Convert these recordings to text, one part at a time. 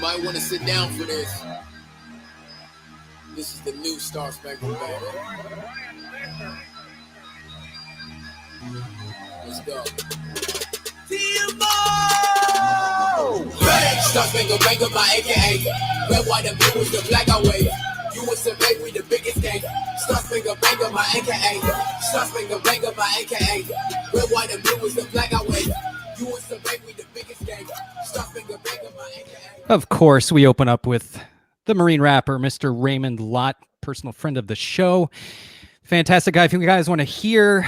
might want to sit down for this. This is the new Star Spangled Banner. Let's go. Diva! Bang! Star Spangled Banner, my AKA. Red, white, and blue is the flag I wave. You and Survey, we the biggest gang. Star Spangled Banner, my AKA. Star Spangled Banner, my AKA. Red, white, and blue is the flag I wave. You and Survey, we the biggest gang. Star Spangled Banner, my AKA. Of course, we open up with the Marine rapper, Mr. Raymond Lott, personal friend of the show. Fantastic guy. If you guys want to hear,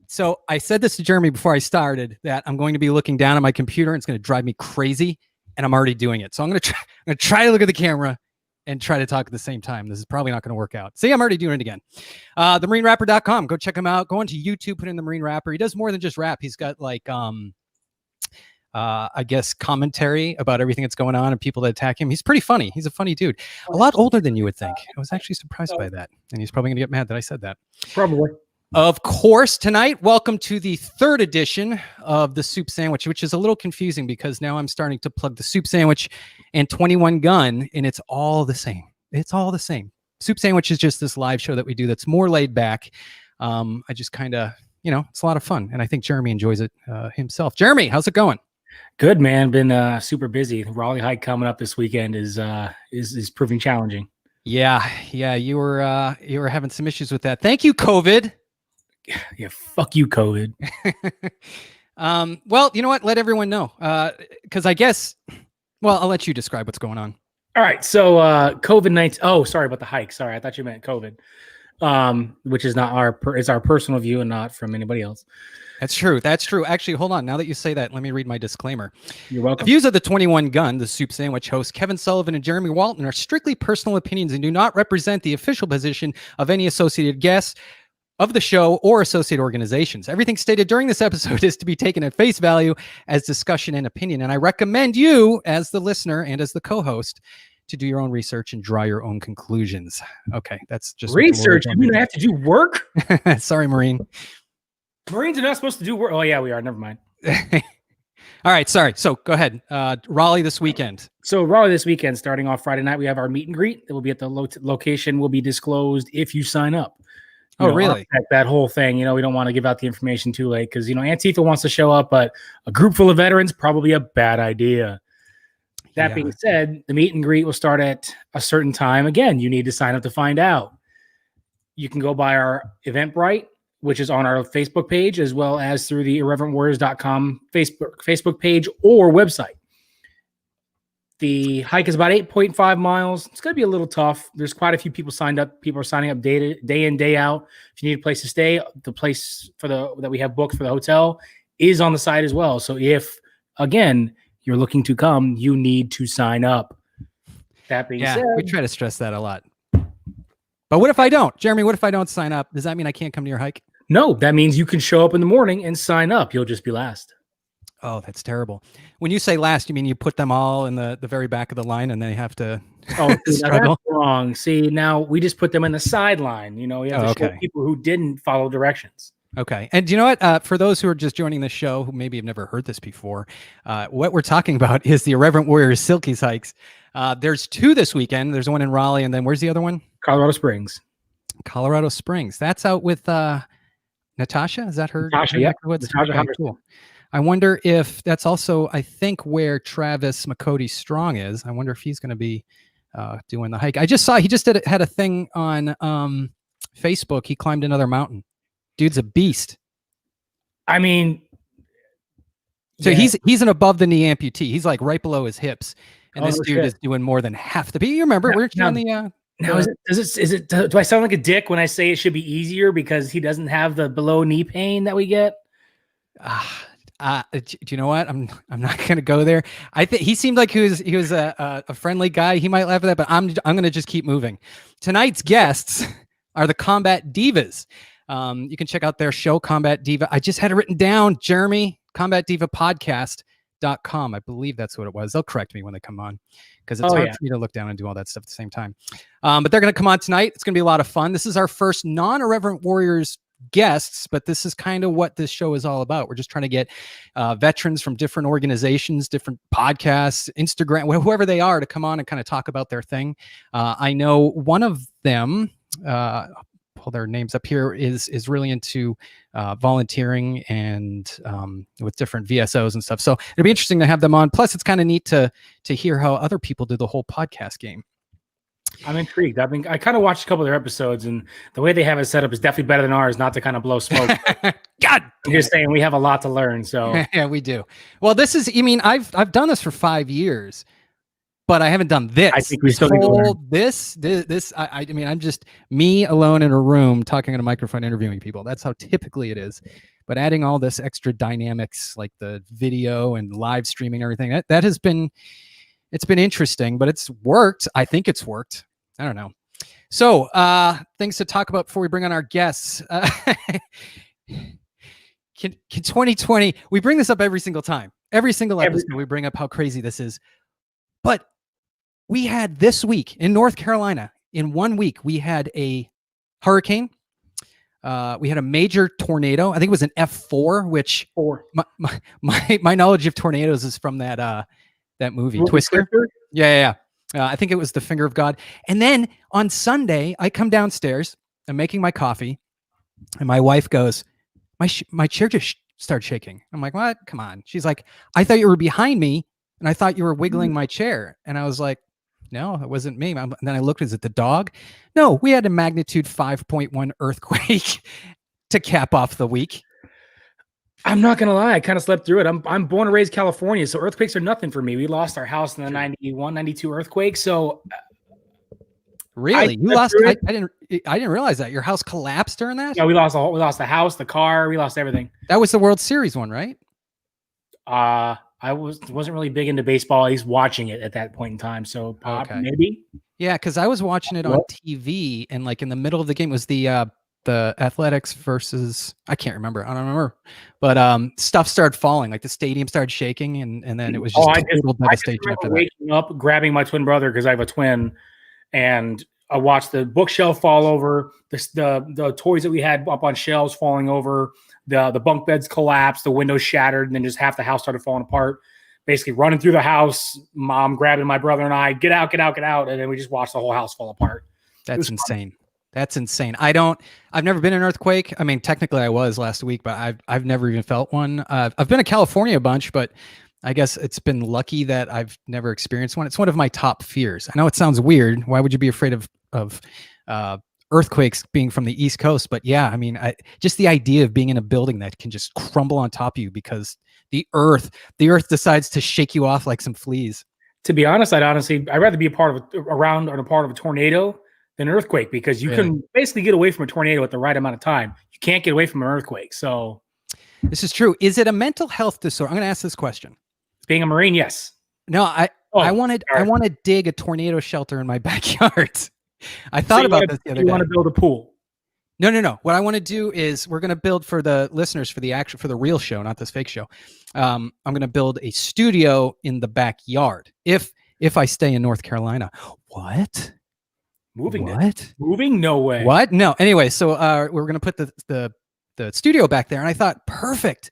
so I said this to Jeremy before I started, that I'm going to be looking down at my computer and it's going to drive me crazy, and I'm already doing it. So I'm going to try to look at the camera and try to talk at the same time. This is probably not going to work out. See, I'm already doing it again. TheMarineRapper.com. Go check him out. Go onto YouTube, put in The Marine Rapper. He does more than just rap. He's got like, I guess, commentary about everything that's going on and people that attack him. He's pretty funny. He's a funny dude. A lot older than you would think. I was actually surprised by that. And he's probably going to get mad that I said that. Probably. Of course, tonight, welcome to the third edition of the Soup Sandwich, which is a little confusing because now I'm starting to plug the Soup Sandwich and 21 Gun, and it's all the same. It's all the same. Soup Sandwich is just this live show that we do that's more laid back. I just kind of, it's a lot of fun, and I think Jeremy enjoys it himself. Jeremy, how's it going? Good, man. Been super busy. The Raleigh hike coming up this weekend is proving challenging. Yeah. You were having some issues with that. Thank you, COVID. Yeah, fuck you, COVID. Well, you know what? Let everyone know. Because I guess, I'll let you describe what's going on. All right. So COVID-19. Oh, sorry about the hike. Sorry, I thought you meant COVID. Which is not it's our personal view and not from anybody else. That's true. Actually, hold on. Now that you say that, let me read my disclaimer. You're welcome. The views of the 21 Gun, the Soup Sandwich hosts, Kevin Sullivan and Jeremy Walton, are strictly personal opinions and do not represent the official position of any associated guests of the show or associate organizations. Everything stated during this episode is to be taken at face value as discussion and opinion. And I recommend you, as the listener and as the co-host, to do your own research and draw your own conclusions. Okay, that's just research. You mean I have to do work? Sorry, Marine. Marines are not supposed to do work. Oh, yeah, we are. Never mind. All right, sorry. So go ahead. Raleigh this weekend. So Raleigh this weekend, starting off Friday night, we have our meet and greet. It will be at the location will be disclosed if you sign up. Really? That whole thing, we don't want to give out the information too late because, Antifa wants to show up, but a group full of veterans, probably a bad idea. That being said, the meet and greet will start at a certain time. Again, you need to sign up to find out. You can go by our Eventbrite, which is on our Facebook page, as well as through the irreverentwarriors.com Facebook page or website. The hike is about 8.5 miles. It's going to be a little tough. There's quite a few people signed up. People are signing up day in, day out. If you need a place to stay, the place that we have booked for the hotel is on the site as well. So if, again, you're looking to come, you need to sign up. That being said, we try to stress that a lot. But what if I don't? Jeremy, what if I don't sign up? Does that mean I can't come to your hike? No, that means you can show up in the morning and sign up. You'll just be last. Oh, that's terrible. When you say last, you mean you put them all in the very back of the line and they have to struggle? That's wrong. See, now we just put them in the sideline. You have to show people who didn't follow directions. Okay. And you know what? For those who are just joining the show, who maybe have never heard this before, what we're talking about is the Irreverent Warriors Silkies hikes. There's two this weekend. There's one in Raleigh, and then where's the other one? Colorado Springs. That's out with Natasha. Is that her? Natasha, yeah. Natasha, cool. I wonder if that's also, I think, where Travis McCody Strong is. I wonder if he's going to be doing the hike. I just saw he just had a thing on Facebook. He climbed another mountain. Dude's a beast. I mean, so he's an above the knee amputee. He's like right below his hips, and this dude is doing more than half the. You remember we're on the. Now, do I sound like a dick when I say it should be easier because he doesn't have the below knee pain that we get? Do you know what? I'm not going to go there. I think he seemed like he was a friendly guy. He might laugh at that, but I'm going to just keep moving. Tonight's guests are the Combat Divas. You can check out their show, Combat Diva. I just had it written down, Jeremy, Combat Diva Podcast.com. I believe that's what it was. They'll correct me when they come on because it's hard for me to look down and do all that stuff at the same time. But they're going to come on tonight. It's going to be a lot of fun. This is our first non-Irreverent Warriors guests, but this is kind of what this show is all about. We're just trying to get veterans from different organizations, different podcasts, Instagram, whoever they are, to come on and kind of talk about their thing. I know one of them, pull their names up here, is really into volunteering and with different VSOs and stuff. So it'll be interesting to have them on. Plus, it's kind of neat to hear how other people do the whole podcast game. I'm intrigued. I kind of watched a couple of their episodes, and the way they have it set up is definitely better than ours. Not to kind of blow smoke. God, I'm just saying we have a lot to learn. So yeah, we do. Well, this is. I mean, I've done this for 5 years, but I haven't done this. I think we still need to learn. This. I mean, I'm just me alone in a room talking on a microphone, interviewing people. That's how typically it is. But adding all this extra dynamics, like the video and live streaming, everything that has been. It's been interesting, but it's worked. I think it's worked. I don't know. So things to talk about before we bring on our guests. Can 2020, we bring this up every single time. Every single episode we bring up how crazy this is. But we had this week in North Carolina, in 1 week, we had a hurricane. We had a major tornado. I think it was an F4, which my knowledge of tornadoes is from that movie, Twister. Yeah. I think it was The Finger of God. And then on Sunday, I come downstairs, I'm making my coffee, and my wife goes, my chair just started shaking. I'm like, what? Come on. She's like, I thought you were behind me, and I thought you were wiggling my chair. And I was like, no, it wasn't me. And then I looked, is it the dog? No, we had a magnitude 5.1 earthquake to cap off the week. I'm not gonna lie, I kind of slept through it. I'm born and raised California, so earthquakes are nothing for me. We lost our house in the 91, 92 earthquake. So really, you lost? I didn't realize that your house collapsed during that. Yeah, we lost the house, the car, we lost everything. That was the World Series one, right? I wasn't really big into baseball. At least watching it at that point in time. So maybe. Yeah, because I was watching it on TV, and like in the middle of the game was the Athletics versus, I can't remember. I don't remember. But stuff started falling, like the stadium started shaking, and then it was just total devastation after that. Waking up, grabbing my twin brother because I have a twin, and I watched the bookshelf fall over, the toys that we had up on shelves falling over, the bunk beds collapsed, the windows shattered, and then just half the house started falling apart. Basically running through the house, mom grabbing my brother and I, get out, and then we just watched the whole house fall apart. That's insane. That's insane. I've never been in an earthquake. I mean, technically I was last week, but I've never even felt one. I've been to California a bunch, but I guess it's been lucky that I've never experienced one. It's one of my top fears. I know it sounds weird. Why would you be afraid of earthquakes being from the East Coast? But yeah, I mean, just the idea of being in a building that can just crumble on top of you because the earth decides to shake you off like some fleas. To be honest, I'd rather be a part of a tornado than an earthquake, because you can basically get away from a tornado at the right amount of time. You can't get away from an earthquake. So this is true. Is it a mental health disorder? I'm going to ask this question. Being a Marine, yes. No, I want to dig a tornado shelter in my backyard. I thought about this the other day. You want to build a pool? No. What I want to do is we're going to build, for the listeners, for the real show, not this fake show. I'm going to build a studio in the backyard if I stay in North Carolina. What? Moving? No way. What? No. Anyway, so we're going to put the studio back there, and I thought, perfect.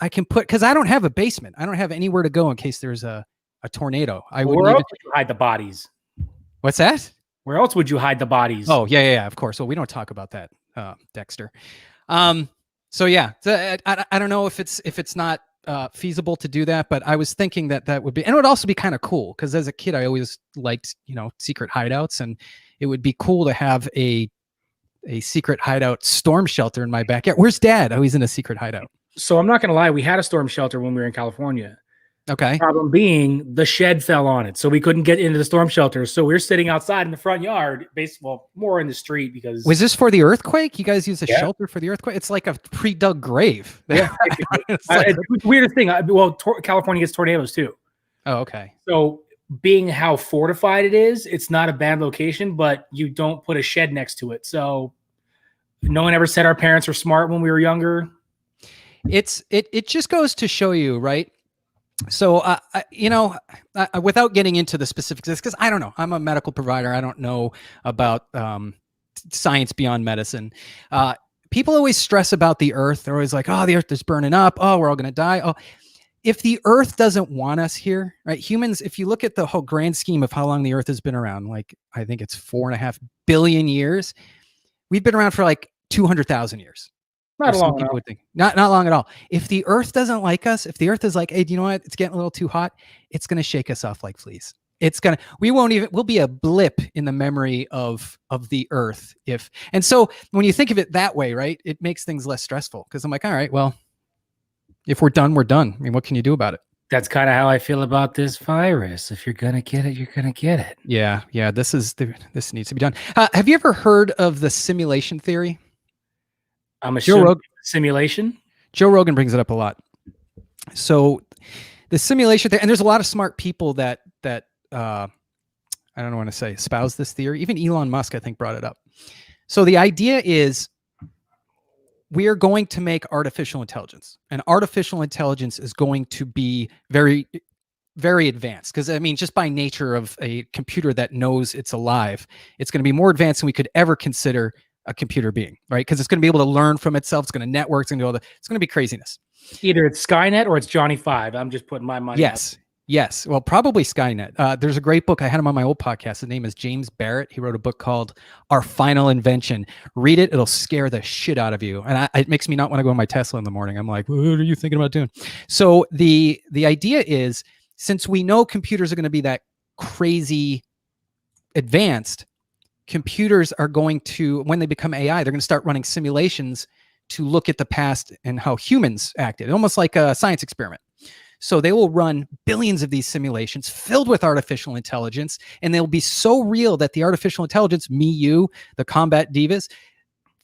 I can because I don't have a basement. I don't have anywhere to go in case there's a tornado. Where else would you hide the bodies? What's that? Where else would you hide the bodies? Oh, yeah, of course. Well, we don't talk about that, Dexter. So yeah, I don't know if it's not feasible to do that, but I was thinking that would be, and it would also be kind of cool because as a kid, I always liked, secret hideouts, and it would be cool to have a secret hideout storm shelter in my backyard. Where's Dad? Oh, he's in a secret hideout. So I'm not going to lie. We had a storm shelter when we were in California. Okay. The problem being the shed fell on it, so we couldn't get into the storm shelter. So we were sitting outside in the front yard, basically, more in the street because. Was this for the earthquake? You guys use a shelter for the earthquake? It's like a pre-dug grave. Yeah. It's the weirdest thing. California gets tornadoes too. Oh, okay. So being how fortified it is, it's not a bad location, but you don't put a shed next to it. So no one ever said our parents were smart when we were younger. It just goes to show you, right? So, without getting into the specifics, because I don't know, I'm a medical provider. I don't know about science beyond medicine. people always stress about the Earth. They're always like, oh, the Earth is burning up. Oh, we're all going to die. Oh, if the Earth doesn't want us here, right? Humans, if you look at the whole grand scheme of how long the Earth has been around, like I think it's 4.5 billion years. We've been around for like 200,000 years. Not long at all. Not long at all. If the Earth doesn't like us, if the Earth is like, hey, do you know what? It's getting a little too hot. It's going to shake us off like fleas. We'll be a blip in the memory of the Earth. And so when you think of it that way, right, it makes things less stressful because I'm like, all right, well, if we're done, we're done. I mean, what can you do about it? That's kind of how I feel about this virus. If you're going to get it, you're going to get it. Yeah. This needs to be done. Have you ever heard of the simulation theory? I'm assuming simulation. Joe Rogan brings it up a lot. So the simulation theory, and there's a lot of smart people that I don't want to say espouse this theory. Even Elon Musk, I think, brought it up. So the idea is we are going to make artificial intelligence, and artificial intelligence is going to be very, very advanced. Because I mean, just by nature of a computer that knows it's alive, it's going to be more advanced than we could ever consider a computer being, right? Because it's going to be able to learn from itself. It's going to network. It's going to be craziness. Either it's Skynet or it's Johnny Five. I'm just putting my money. Yes. Well, probably Skynet. There's a great book. I had him on my old podcast. His name is James Barrett. He wrote a book called Our Final Invention. Read it. It'll scare the shit out of you. And it makes me not want to go in my Tesla in the morning. I'm like, what are you thinking about doing? So the idea is, since we know computers are going to be that crazy advanced, computers are going to, when they become AI, they're going to start running simulations to look at the past and how humans acted, almost like a science experiment. So they will run billions of these simulations filled with artificial intelligence, and they'll be so real that the artificial intelligence, me, you, the Combat Divas,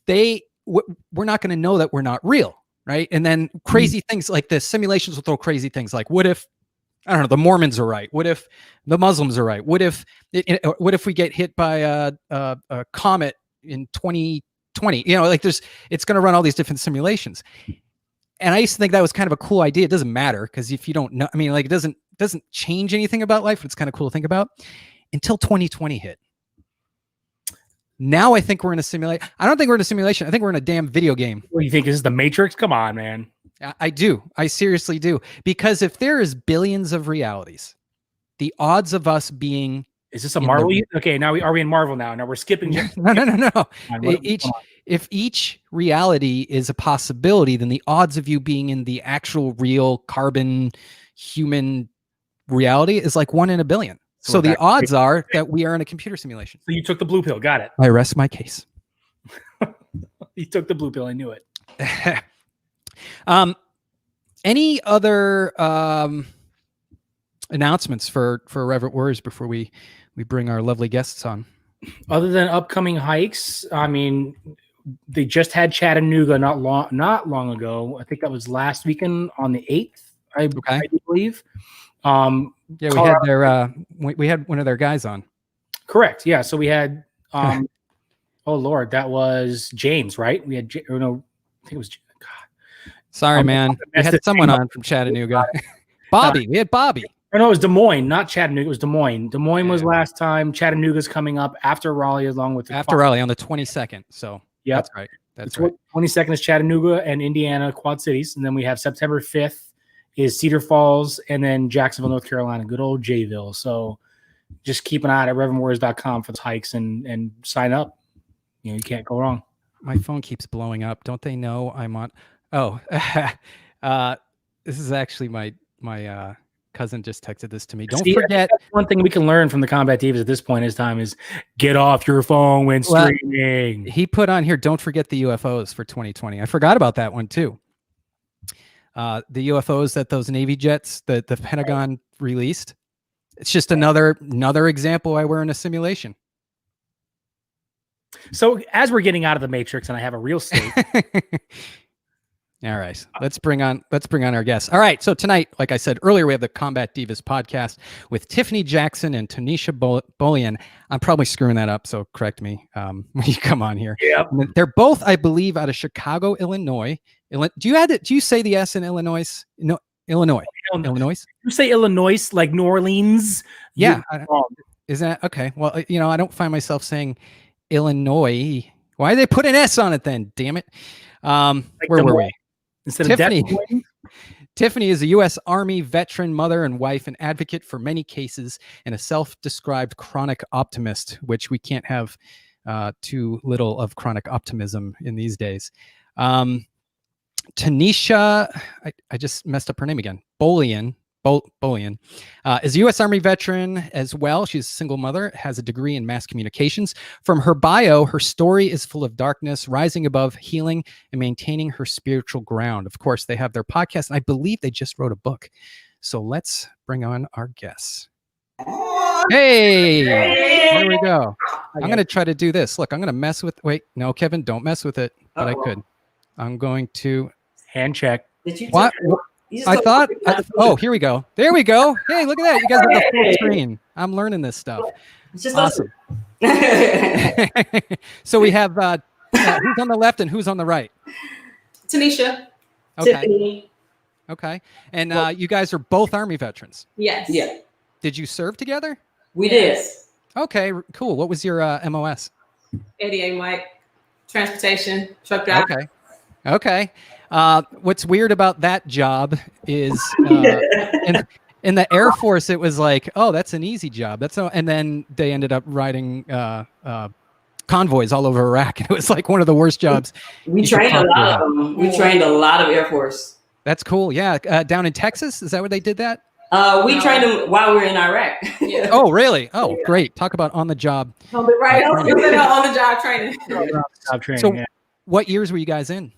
we're not going to know that we're not real, right? And then crazy things like this, simulations will throw crazy things like, what if, I don't know, the Mormons are right? What if the Muslims are right? What if we get hit by a comet in 2020? You know, like it's going to run all these different simulations. And I used to think that was kind of a cool idea. It doesn't matter because if you don't know, I mean, like it doesn't change anything about life. But it's kind of cool to think about until 2020 hit. Now I think we're in a simulation. I don't think we're in a simulation. I think we're in a damn video game. What do you think? Is this the Matrix? Come on, man. I do. I seriously do. Because if there is billions of realities, the odds of us being... Is this a Marvel? Okay, now are we in Marvel now? Now we're skipping... No. If each reality is a possibility, then the odds of you being in the actual real carbon human reality is like 1 in a billion. So the odds are that we are in a computer simulation. So you took the blue pill. Got it. I rest my case. You took the blue pill. I knew it. Any other announcements for Irreverent Warriors before we bring our lovely guests on? Other than upcoming hikes, I mean, they just had Chattanooga not long ago. I think that was last weekend on the 8th, I believe. Yeah, Colorado. We had one of their guys on. Correct. Yeah. So we had oh Lord, that was James, right? We had I think it was God. Sorry, man. We had someone on from Chattanooga. Bobby. We had Bobby. Oh, no, it was Des Moines, not Chattanooga. It was Des Moines. Des Moines was last time. Chattanooga's coming up after Raleigh, along with Raleigh on the 22nd. So yeah, that's right. That's right. 22nd is Chattanooga and Indiana, Quad Cities, and then we have September 5th is Cedar Falls, and then Jacksonville, North Carolina, good old Jayville. So just keep an eye at reverendwarriors.com for the hikes and sign up. You know, you can't go wrong. My phone keeps blowing up. Don't they know I'm on? Oh, this is actually my cousin just texted this to me. Don't forget. One thing we can learn from the Combat Divas at this point in time is get off your phone when streaming. He put on here, don't forget the UFOs for 2020. I forgot about that one too. The UFOs that those Navy jets that the Pentagon released. It's just another example why we're in a simulation. So as we're getting out of the Matrix and I have a real state. All right, let's bring on our guests. All right, so tonight, like I said earlier, we have the Combat Divas podcast with Tiffany Jackson and Tanisha Bolian. I'm probably screwing that up, so correct me when you come on here. Yep. They're both, I believe, out of Chicago, Illinois. Do you say the S in Illinois? No, Illinois. Illinois. You say Illinois like New Orleans? Yeah. Is that okay? Well, I don't find myself saying Illinois Why did they put an S on it then? Damn it. Where were we? Instead Tiffany. of death. Tiffany is a U.S. Army veteran, mother and wife, an advocate for many cases, and a self-described chronic optimist, which we can't have too little of chronic optimism in these days. Tanisha, I just messed up her name again. Bolian is a U.S. Army veteran as well. She's a single mother, has a degree in mass communications. From her bio, her story is full of darkness, rising above, healing, and maintaining her spiritual ground. Of course, they have their podcast, and I believe they just wrote a book. So let's bring on our guests. Hey, there we go. I'm going to try to do this. Look, I'm going to mess with, wait, no, Kevin, don't mess with it, but I could. I'm going to hand check. Did you what? Oh, here we go. There we go. Hey, look at that. You guys have the full screen. I'm learning this stuff. It's just awesome. So we have who's on the left and who's on the right? Tanisha. Okay. Tiffany. Okay. And you guys are both Army veterans. Yes. Yeah. Did you serve together? We did. Okay, cool. What was your MOS? 88 Mike. Transportation, truck driver. Okay. What's weird about that job is in the Air Force, it was like, oh, that's an easy job. And then they ended up riding convoys all over Iraq. It was like one of the worst jobs. We trained a lot of them. We trained a lot of Air Force. That's cool. Yeah. Down in Texas, is that where they did that? We trained them while we were in Iraq. Yeah. Oh, really? Oh, great. Talk about on the job. On the job training. So what years were you guys in?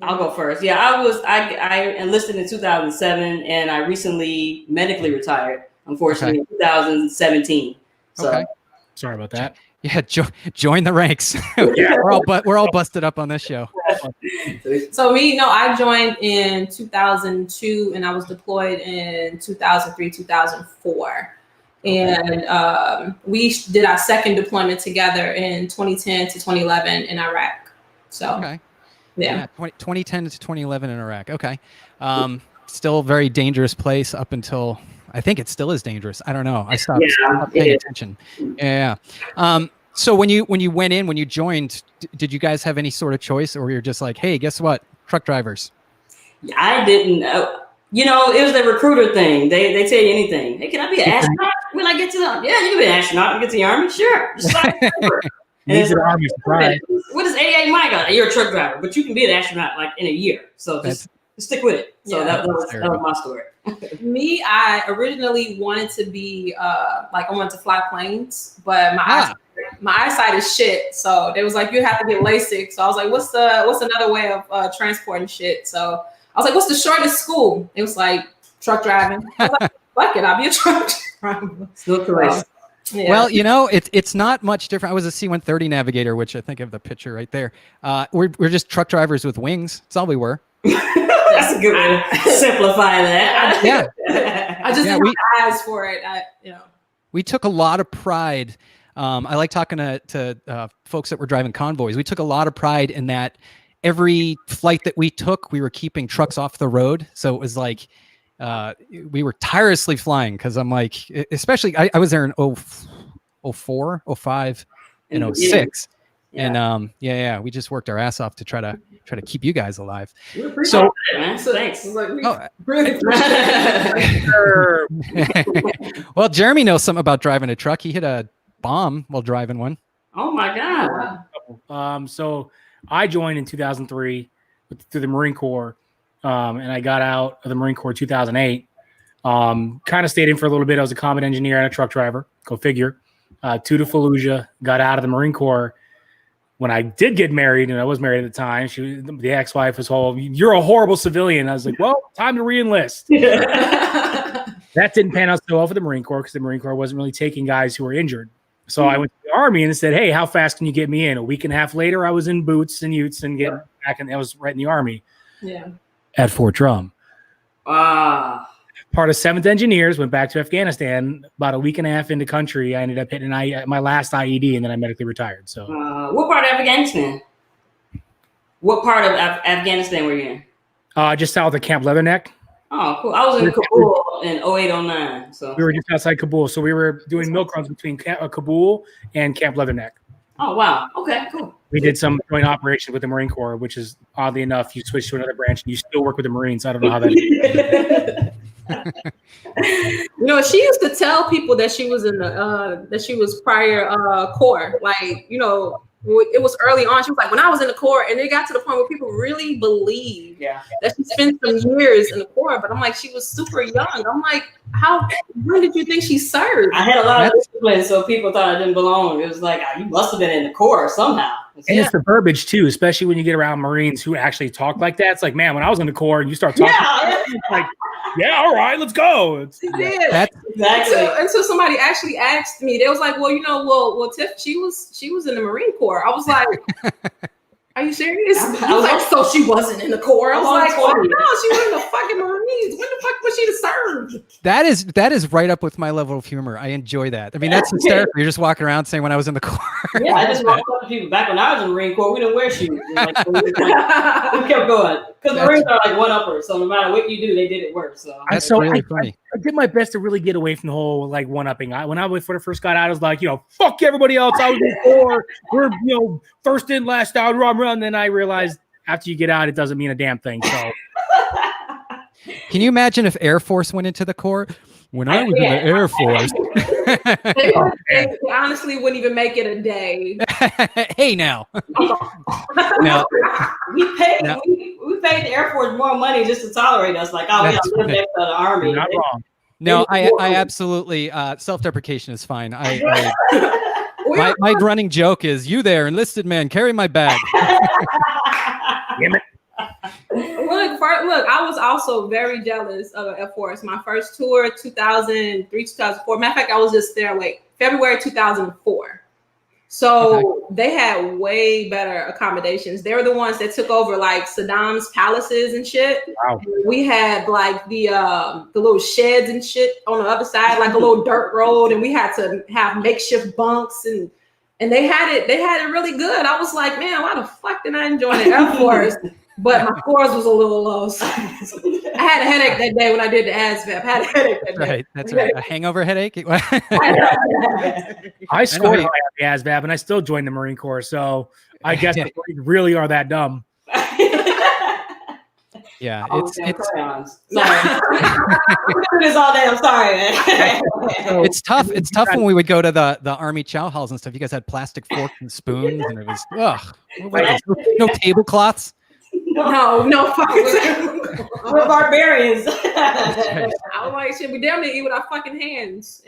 I'll go first. Yeah, I enlisted in 2007, and I recently medically retired, unfortunately, in 2017. So. Okay. Sorry about that. Yeah, join the ranks. Yeah. We're all busted up on this show. So I joined in 2002, and I was deployed in 2003, 2004. And we did our second deployment together in 2010 to 2011 in Iraq. So. Okay. Yeah. 2010 to 2011 in Iraq. Okay. Still a very dangerous place up until, I think it still is dangerous. I don't know. I stopped paying attention. Yeah. So when you joined, did you guys have any sort of choice, or you're just like, hey, guess what? Truck drivers. I didn't. It was the recruiter thing. They tell you anything. Hey, can I be an astronaut when I get to the? Yeah, you can be an astronaut and get to the Army. Sure. Needs an Army surprise. What is 88 Mike? You're a truck driver, but you can be an astronaut like in a year. So just stick with it. So that was my story. Me, I originally wanted to be I wanted to fly planes, but my eyesight is shit. So they was like, you have to get LASIK. So I was like, what's another way of transporting shit? So I was like, what's the shortest school? It was like truck driving. I was like, fuck it, I'll be a truck driver. Still correct. Yeah. Well, it's not much different. I was a C-130 navigator, which I think I have the picture right there. We're just truck drivers with wings. That's all we were. That's a good way to simplify that. I just didn't have eyes for it. We took a lot of pride. I like talking to folks that were driving convoys. We took a lot of pride in that every flight that we took, we were keeping trucks off the road. So it was like, we were tirelessly flying, because I'm like, especially I was there in 04, 05, and 06. And we just worked our ass off to try to keep you guys alive. So man. So thanks. Well, Jeremy knows something about driving a truck. He hit a bomb while driving one. Oh my God. So I joined in 2003 through the Marine Corps. And I got out of the Marine Corps 2008. Kind of stayed in for a little bit. I was a combat engineer and a truck driver. Go figure. To Fallujah. Got out of the Marine Corps. When I did get married, and I was married at the time, the ex-wife was whole, "You're a horrible civilian." I was like, "Well, time to re-enlist." That didn't pan out so well for the Marine Corps, because the Marine Corps wasn't really taking guys who were injured. So I went to the Army and said, "Hey, how fast can you get me in?" A week and a half later, I was in boots and utes and getting back, and I was right in the Army. Yeah. At Fort Drum. Part of 7th Engineers, went back to Afghanistan. About a week and a half into country, I ended up hitting my last IED, and then I medically retired. So, what part of Afghanistan? What part of Afghanistan were you in? Just south of Camp Leatherneck. Oh, cool. I was in Kabul in 08-09. So we were just outside Kabul. So we were doing milk runs between Kabul and Camp Leatherneck. Oh, wow. Okay, cool. We did some joint operation with the Marine Corps, which is oddly enough, you switch to another branch and you still work with the Marines. I don't know how that is. She used to tell people that she was in the that she was prior Corps. Like, it was early on. She was like, when I was in the Corps, and it got to the point where people really believed that she spent some years in the Corps. But I'm like, she was super young. I'm like, when did you think she served? I had a lot of discipline, so people thought I didn't belong. It was like, you must have been in the Corps somehow. And it's the verbiage too, especially when you get around Marines who actually talk like that. It's like, man, when I was in the Corps and you start talking, it's like, yeah, all right, let's go. Exactly. Until somebody actually asked me, they was like, well, Tiff, she was in the Marine Corps. I was like, are you serious? I was like, so she wasn't in the Corps. I was like, oh, no, she was in the fucking Marines. When the fuck was she to serve? That is right up with my level of humor. I enjoy that. I mean, that's hysterical. You're just walking around saying when I was in the Corps. Yeah, I just walked up to people. Back when I was in the Marine Corps, we didn't wear shoes. We kept going. Because Marines are like one-uppers, so no matter what you do, they did it worse. So that's really funny. I did my best to really get away from the whole like one-upping. When I first got out, I was like, fuck everybody else. I was in the Corps. We're first in, last out, run. Then I realized after you get out, it doesn't mean a damn thing. So, can you imagine if Air Force went into the Corps? When I was in the Air Force, they honestly wouldn't even make it a day. Hey, now. We paid the Air Force more money just to tolerate us. Like, we live next to the Army. You're not wrong. No, I absolutely self-deprecation is fine. My running joke is, you there, enlisted man, carry my bag. Damn it. Look, I was also very jealous of Air Force. My first tour, 2003, 2004. Matter of fact, I was just there like February 2004. So they had way better accommodations. They were the ones that took over like Saddam's palaces and shit. Wow. We had like the little sheds and shit on the other side, like a little dirt road, and we had to have makeshift bunks and they had it really good. I was like, man, why the fuck did I join the Air Force? But my scores was a little low. So I had a headache that day when I did the ASVAB. I had a headache that day. Right, that's right. A hangover headache? I scored high on the ASVAB and I still joined the Marine Corps. So I guess they really are that dumb. Yeah, it's sorry. This all day. I'm sorry, man. It's tough. It's tough when we would go to the Army chow halls and stuff. You guys had plastic forks and spoons, and it was no tablecloths. No fucking. We're barbarians. I was like, shit, we damn near eat with our fucking hands.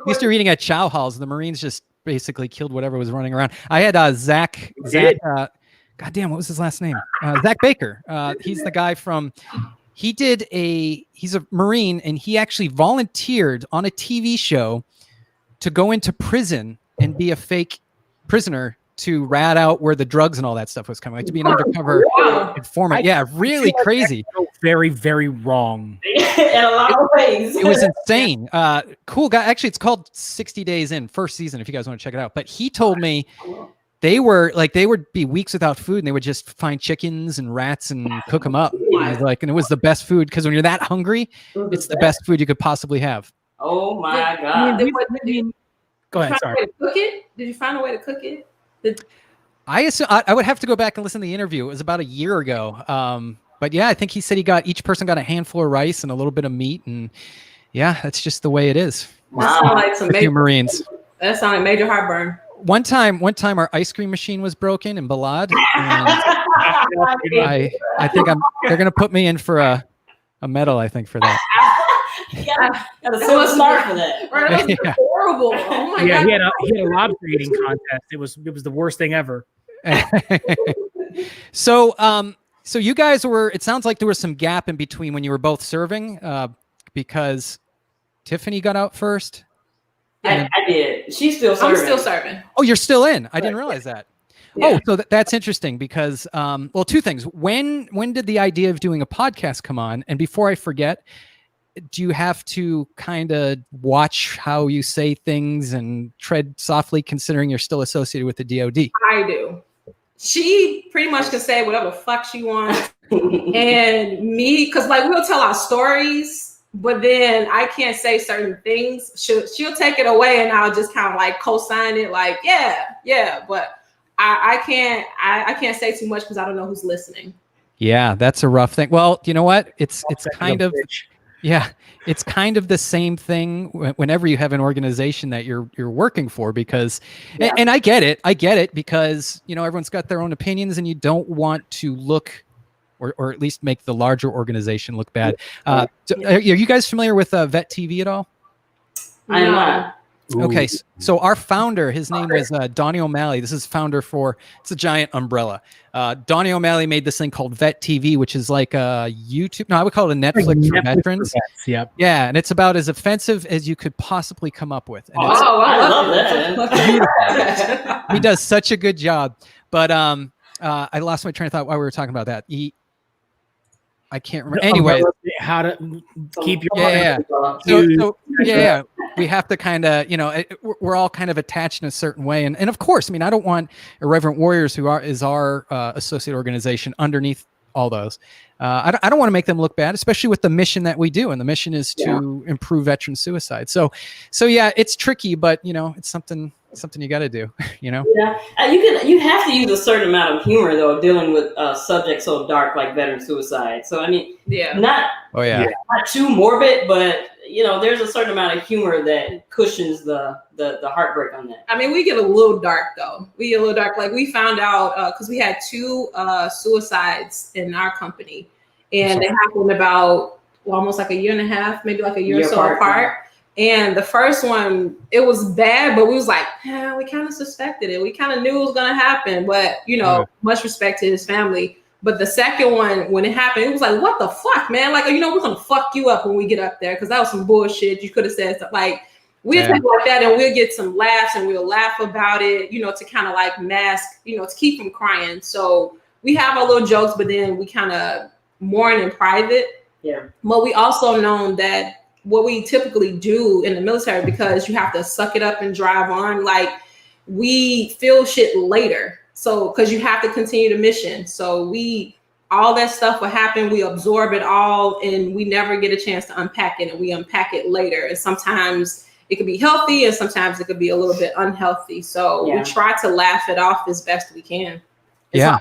Used to eating at chow halls. The Marines just basically killed whatever was running around. I had Zach. God damn, what was his last name? Zach Baker. He's the guy from. He's a Marine, and he actually volunteered on a TV show to go into prison and be a fake prisoner to rat out where the drugs and all that stuff was coming, like to be an undercover informant. Yeah, really crazy. Very, very wrong. In a lot of ways. It was insane. Cool guy. Actually, it's called 60 Days In, first season, if you guys want to check it out. But he told me they would be weeks without food, and they would just find chickens and rats and cook them up. And it was the best food, because when you're that hungry, it's the best food you could possibly have. Oh my God. Go ahead. Sorry. Did you find a way to cook it? I would have to go back and listen to the interview. It was about a year ago. But yeah, I think he said each person got a handful of rice and a little bit of meat, and yeah, that's just the way it is. Wow. Like some Marines. That sounded like major heartburn. One time our ice cream machine was broken in Balad. I think they're gonna put me in for a medal, I think, for that. Got a silver star for that. Right, that was horrible. Oh my God. He had a lobster eating contest. It was the worst thing ever. So you guys it sounds like there was some gap in between when you were both serving, because Tiffany got out first. I did. She's still serving. I'm still serving. Oh, you're still in. I didn't realize that. Yeah. Oh, so that's interesting because, two things. When did the idea of doing a podcast come on? And before I forget, do you have to kind of watch how you say things and tread softly, considering you're still associated with the DoD? I do. She pretty much can say whatever the fuck she wants. And me, because we'll tell our stories, but then I can't say certain things. She'll take it away, and I'll just kind of like co-sign it, like yeah. But I can't say too much because I don't know who's listening. Yeah, that's a rough thing. Well, you know what? It's kind of it's kind of the same thing whenever you have an organization that you're working for, because and I get it because everyone's got their own opinions and you don't want to look or at least make the larger organization look bad. Are you guys familiar with Vet TV at all? I am not. Okay, so our founder, his name was Donnie O'Malley. This is founder it's a giant umbrella. Donnie O'Malley made this thing called Vet TV, which is like a YouTube. No, I would call it a Netflix for veterans. Yep. Yeah, and it's about as offensive as you could possibly come up with. And I love that. He does such a good job. But I lost my train of thought while we were talking about that. I can't remember. Anyway, how to keep your yeah. We have to kind of, we're all kind of attached in a certain way, and of course, I mean, I don't want Irreverent Warriors, who is our associate organization, underneath all those. I don't want to make them look bad, especially with the mission that we do, and the mission is to improve veteran suicide. So yeah, it's tricky, but it's something you got to do. Yeah, you have to use a certain amount of humor though, dealing with subjects so dark like veteran suicide. So I mean, not too morbid, but there's a certain amount of humor that cushions the heartbreak on that. I mean, we get a little dark though. We get a little dark. Like we found out because we had 2 suicides in our company, and they happened about almost like a year and a half, maybe like a year or so apart. And the first one, it was bad, but we was like, we kind of suspected it. We kind of knew it was going to happen, but much respect to his family. But the second one, when it happened, it was like, what the fuck, man? Like, we're going to fuck you up when we get up there. Cause that was some bullshit. You could have said stuff like, we'll take like that and we'll get some laughs and we'll laugh about it, to kind of like mask, to keep from crying. So we have our little jokes, but then we kind of mourn in private. Yeah. But we also known that what we typically do in the military, because you have to suck it up and drive on, like we feel shit later. So, because you have to continue the mission. So all that stuff will happen. We absorb it all and we never get a chance to unpack it, and we unpack it later. And sometimes it could be healthy and sometimes it could be a little bit unhealthy. So we try to laugh it off as best we can. It's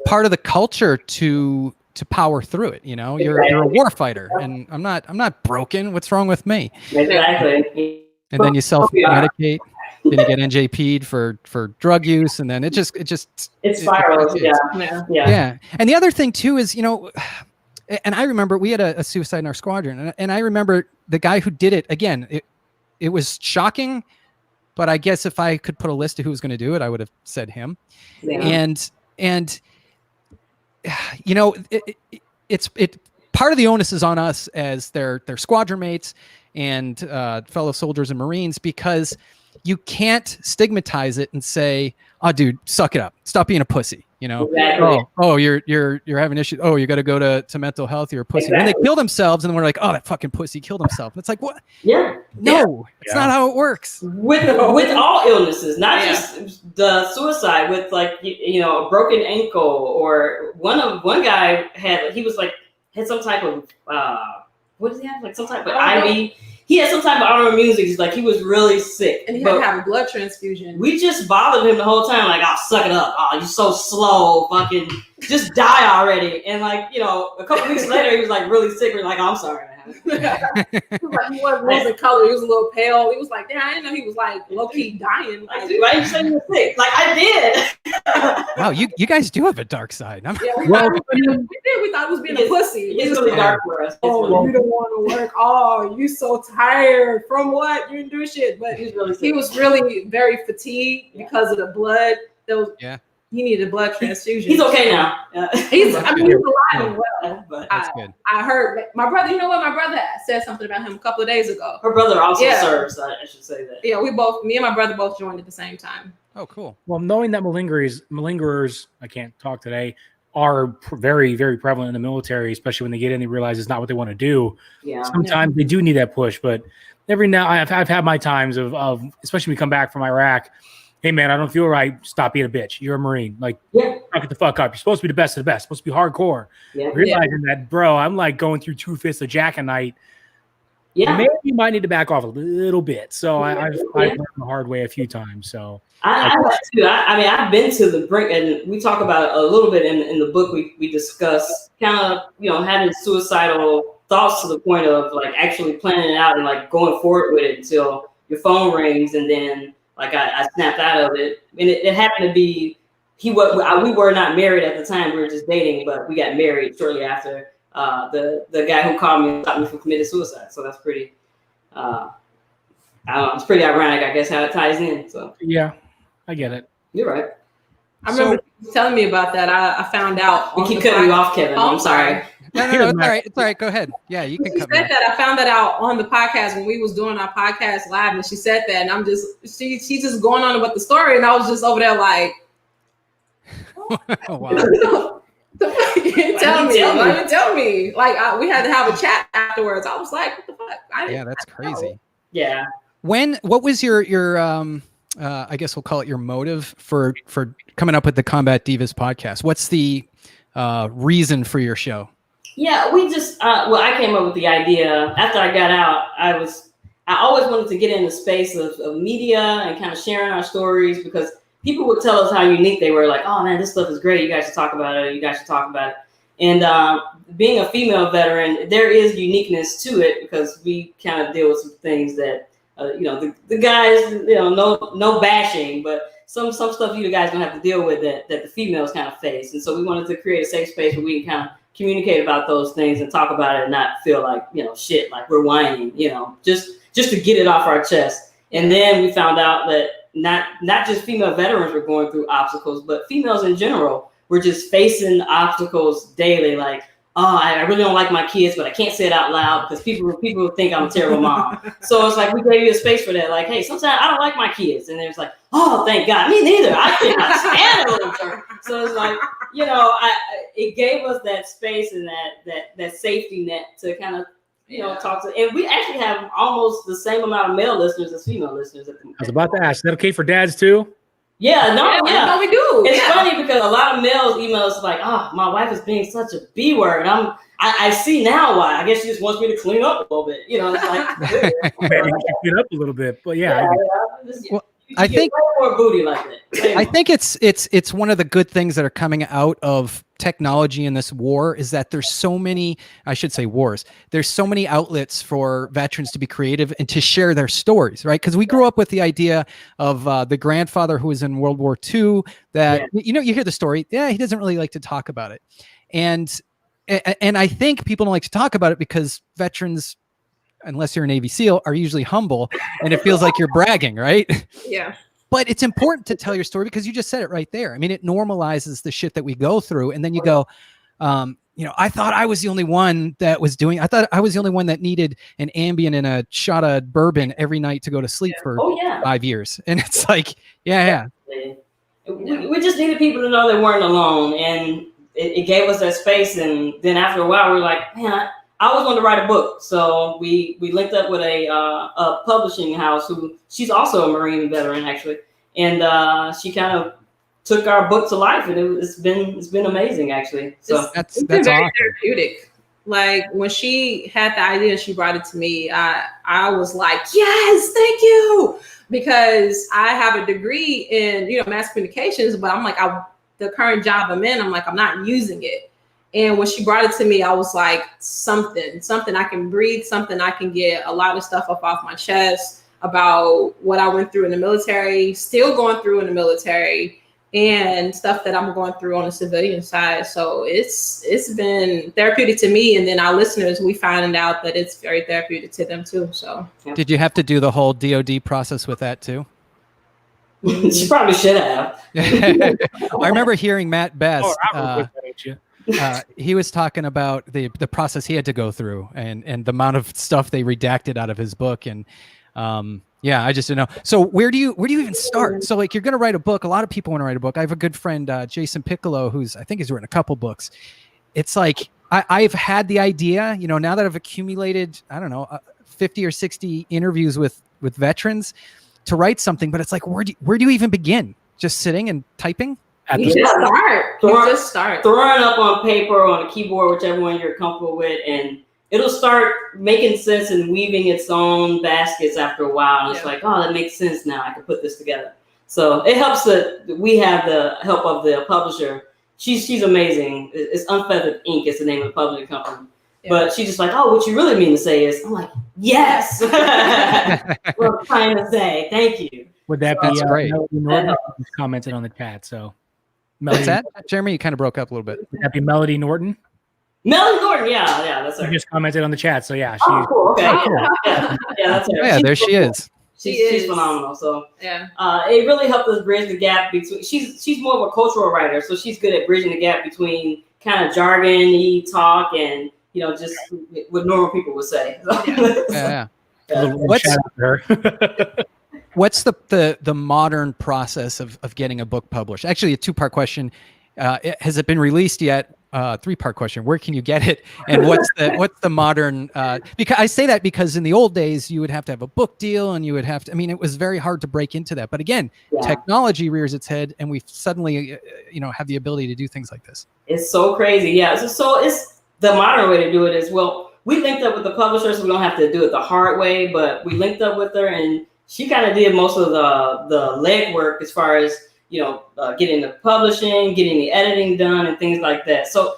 part of the culture to power through it. You're a war fighter, and I'm not broken. What's wrong with me? Exactly. And then you self-medicate. Then you get NJP'd for drug use, and then it spirals. Yeah. And the other thing too is, and I remember we had a suicide in our squadron, and I remember the guy who did it. Again, it was shocking, but I guess if I could put a list of who was going to do it, I would have said him. Yeah. And it's part of the onus is on us as their squadron mates and fellow soldiers and Marines, because you can't stigmatize it and say, "Oh, dude, suck it up. Stop being a pussy." Exactly. Oh, you're having issues. Oh, you got to go to mental health. You're a pussy. Exactly. And they kill themselves, and we're like, "Oh, that fucking pussy killed himself." And it's like, what? Yeah. No, it's not how it works. With all illnesses, not just the suicide. With like a broken ankle, or one guy had some type of what does he have? Like some type of IV. He had some type of autoimmune disease. Like he was really sick, and he had to have a blood transfusion. We just bothered him the whole time. Like, "Oh, suck it up. Oh, you're so slow. Fucking just die already." And like, a couple weeks later, he was like really sick. We're like, "Oh, I'm sorry, man." He wasn't losing color. He was a little pale. He was like, "Damn, I didn't know he was like low key dying." Like, why you saying you're sick? Like I did. Wow, you guys do have a dark side. We thought it was being a pussy. It's really dark for us. You don't want to work. Oh, you so tired from what? You didn't do shit. But he was really very fatigued because of the blood. He needed a blood transfusion. He's okay now. He's alive and well. But that's good. I heard my brother. You know what? My brother said something about him a couple of days ago. Her brother also serves. I should say that. Yeah, me and my brother both joined at the same time. Oh, cool. Well, knowing that malingerers, I can't talk today, are very, very prevalent in the military, especially when they get in, they realize it's not what they want to do. Yeah. Sometimes they do need that push, but every now I've had my times of especially when we come back from Iraq, hey man, I don't feel right. Stop being a bitch. You're a Marine. Like, Yeah. knock it the fuck up. You're supposed to be the best of the best. Supposed to be hardcore. Yeah. Realizing that, bro, I'm like going through 2 fists of Jack a night. Yeah. Maybe you might need to back off a little bit. So I've learned the hard way a few times. So I mean, I've been to the brink, and we talk about it a little bit in the book. We discuss kind of, you know, having suicidal thoughts to the point of like actually planning it out and like going forward with it until your phone rings, and then like I snapped out of it. And it happened to be we were not married at the time. We were just dating, but we got married shortly after. The guy who called me and stopped me from committing suicide. So that's pretty. I don't know, it's pretty ironic, I guess, how it ties in. So yeah, I get it. You're right. I remember you telling me about that. I found out. We keep cutting you off, Kevin. I'm sorry. No, it's all right. It's all right. Go ahead. Yeah, you can cut me off. I found that out on the podcast when we was doing our podcast live, and she said that, and I'm just she's just going on about the story, and I was just over there like, Wow. Tell me. Like we had to have a chat afterwards. I was like, what the fuck? Yeah, that's crazy. Yeah. What was your I guess we'll call it your motive for coming up with the Combat Divas podcast? What's the reason for your show? Yeah, we just I came up with the idea after I got out. I always wanted to get in the space of media and kind of sharing our stories, because people would tell us how unique they were. Like, oh man, this stuff is great. You guys should talk about it. You guys should talk about it. And being a female veteran, there is uniqueness to it, because we kind of deal with some things that, the guys, no bashing, but some stuff you guys gonna have to deal with that the females kind of face. And so we wanted to create a safe space where we can kind of communicate about those things and talk about it and not feel like, shit, like we're whining, just to get it off our chest. And then we found out that not just female veterans were going through obstacles, but females in general were just facing obstacles daily. Like, oh, I really don't like my kids, but I can't say it out loud because people think I'm a terrible mom. So it's like we gave you a space for that. Like, hey, sometimes I don't like my kids, and there's like, oh, thank God, me neither. I cannot stand them. So it's like, it gave us that space and that safety net to kind of talk to. And we actually have almost the same amount of male listeners as female listeners. I was about to ask, is that okay for dads too? Yeah, no, we do. It's funny because a lot of males email us like, "Oh, my wife is being such a B word." I see now why. I guess she just wants me to clean up a little bit. It's like clean up a little bit, but yeah. I think more booty like that. I think it's one of the good things that are coming out of technology in this war is that there's so many, I should say wars, there's so many outlets for veterans to be creative and to share their stories, right? Because we grew up with the idea of the grandfather who was in World War II that, you hear the story, he doesn't really like to talk about it. And I think people don't like to talk about it because veterans, unless you're a Navy SEAL, are usually humble, and it feels like you're bragging, right? Yeah. But it's important to tell your story because you just said it right there. I mean, it normalizes the shit that we go through. And then you go, I thought I was the only one that was I thought I was the only one that needed an Ambien and a shot of bourbon every night to go to sleep for 5 years. And it's like, We just needed people to know they weren't alone. And it gave us that space. And then after a while, we were like, man, I always wanted to write a book. So we linked up with a publishing house she's also a Marine veteran actually. And she kind of took our book to life, and it's been amazing actually. So that's very awesome. Therapeutic. Like when she had the idea, she brought it to me. I was like, yes, thank you. Because I have a degree in, mass communications, but I'm like, the current job I'm in, I'm like, I'm not using it. And when she brought it to me, I was like, something I can breathe, something I can get a lot of stuff off my chest about what I went through in the military, still going through in the military, and stuff that I'm going through on the civilian side. So it's been therapeutic to me. And then our listeners, we find out that it's very therapeutic to them too. So Did you have to do the whole DOD process with that too? She probably should have. I remember hearing Matt Best. He was talking about the process he had to go through and the amount of stuff they redacted out of his book. And I just didn't know. So where do you even start? So like, you're going to write a book. A lot of people want to write a book. I have a good friend, Jason Piccolo, I think he's written a couple books. It's like, I've had the idea, now that I've accumulated, I don't know, 50 or 60 interviews with veterans. to write something, but it's like, where do you even begin? Just sitting and typing? You just start. You just start. Throwing up on paper or on a keyboard, whichever one you're comfortable with, and it'll start making sense and weaving its own baskets after a while. And it's like, oh, that makes sense now. I can put this together. So it helps that we have the help of the publisher. She's amazing. It's Unfeathered Ink is the name of the publishing company. Yeah. But she's just like, oh, what you really mean to say is, I'm like, yes. What I'm trying to say. Thank you. Would that be great? Melody Norton commented on the chat. So, what's that, Jeremy? You kind of broke up a little bit. Would that be Melody Norton? Melody Norton, yeah, that's her. She just commented on the chat, so yeah. Cool. Okay. Yeah, that's her. Yeah, there she is. She's phenomenal. So it really helped us bridge the gap between. She's more of a cultural writer, so she's good at bridging the gap between kind of jargon-y talk and just what normal people would say. What's the modern process of getting a book published? Actually, a 2-part question. Has it been released yet? 3-part question. Where can you get it? And what's the modern? Because I say that because in the old days you would have to have a book deal, and you would have to. I mean, it was very hard to break into that. But again, technology rears its head, and we suddenly, have the ability to do things like this. It's so crazy, yeah. So it's the modern way to do it is we linked up with the publisher, so we don't have to do it the hard way. But we linked up with her, and she kind of did most of the legwork as far as getting the publishing, getting the editing done, and things like that. So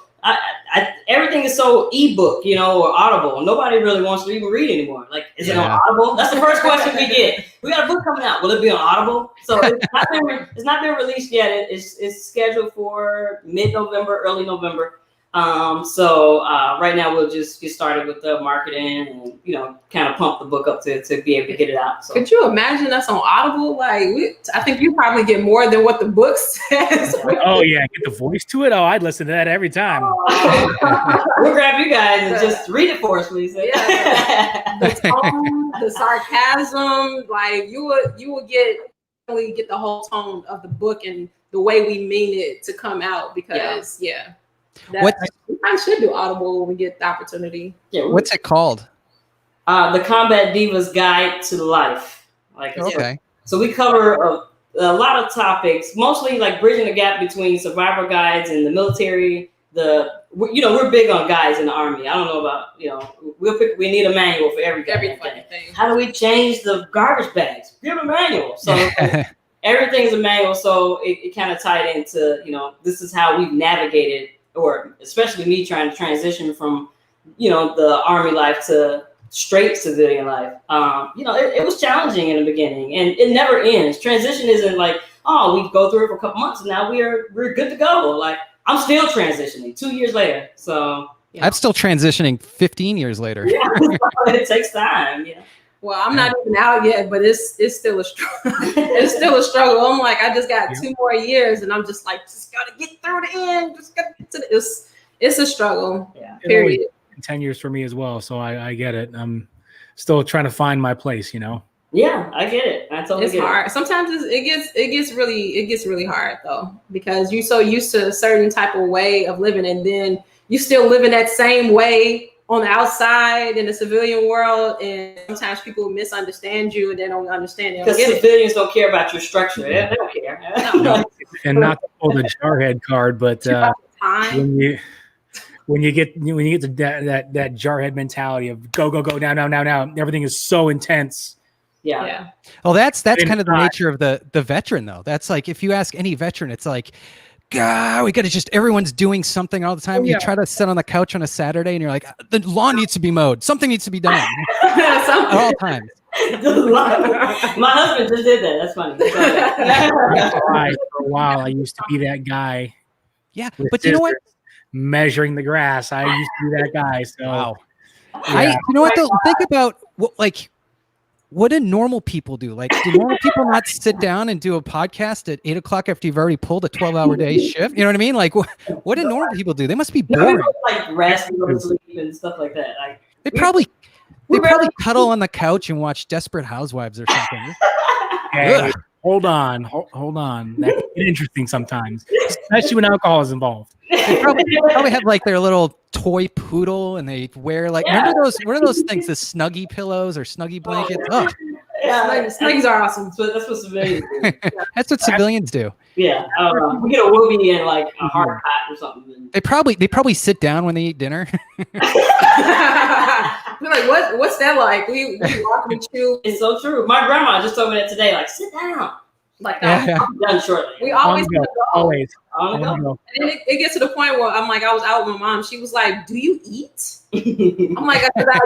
everything is so ebook, or Audible. Nobody really wants to even read anymore. Like, is it on Audible? That's the first question we get. We got a book coming out. Will it be on Audible? So it's not been released yet. It's scheduled for mid-November, early November. So right now we'll just get started with the marketing and, kind of pump the book up to be able to get it out. So. Could you imagine us on Audible? Like, I think you probably get more than what the book says. Oh yeah. Get the voice to it. Oh, I'd listen to that every time. We'll grab you guys and just read it for us, please. Yeah. The tone, the sarcasm, like you would get the whole tone of the book and the way we mean it to come out because I should do Audible when we get the opportunity. Yeah, what's it called? The Combat Divas Guide to Life. Okay. So we cover a lot of topics, mostly like bridging the gap between survivor guides and the military. We're big on guides in the Army. I don't know about we need a manual for everything. How do we change the garbage bags? Give a manual. So everything's a manual. So it kind of tied into this is how we've navigated. Or especially me trying to transition from, the Army life to straight civilian life. It was challenging in the beginning, and it never ends. Transition isn't like, oh, we go through it for a couple months, and now we're good to go. Like, I'm still transitioning 2 years later. So I'm still transitioning 15 years later. Yeah, it takes time. Yeah. Well, I'm not even out yet, but it's still a struggle. It's still a struggle. I'm like, I just got 2 more years, and I'm just like, just gotta get through the end. Just gotta get to this. It's a struggle. Yeah. Period. 10 years for me as well, so I get it. I'm still trying to find my place. Yeah, I get it. I totally get it. It's hard. Sometimes it gets really hard though, because you're so used to a certain type of way of living, and then you still live in that same way on the outside in the civilian world, and sometimes people misunderstand you and they don't understand it. Because civilians don't care about your structure. They don't care. No. And not to pull the jarhead card, but when you get to that jarhead mentality of go now, everything is so intense. Yeah. Well, that's kind of the nature of the veteran though. That's like, if you ask any veteran, it's like, God, we got to everyone's doing something all the time. You try to sit on the couch on a Saturday and you're like, the lawn needs to be mowed. Something needs to be done at all times. My husband just did that. That's funny. For a while, I used to be that guy. Yeah, but you know what? Measuring the grass. I used to be that guy. So, wow. You know what? Though? Think about what do normal people do? Like, do normal people not sit down and do a podcast at 8 o'clock after you've already pulled a 12-hour day shift? You know what I mean? Like, what do normal people do? They must be boring. Like rest and go to sleep and stuff like that. Like, they probably cuddle on the couch and watch Desperate Housewives or something. Hey, hold on. That can get interesting sometimes, especially when alcohol is involved. They probably have like their little toy poodle, and they wear like, remember those? What are those things? The Snuggie pillows or Snuggie blankets? Oh, Snuggies are awesome. So that's what civilians do. That's what civilians do. Yeah, we get a whoopie and like a hard hat or something. They probably sit down when they eat dinner. We're like, what's that like? We walk and chew. It's so true. My grandma just told me that today. Like, sit down. Like, Yeah. I'm done shortly. we always go. Always. On the go. On the go. And then it gets to the point where I'm like, I was out with my mom. She was like, "Do you eat?" I'm like,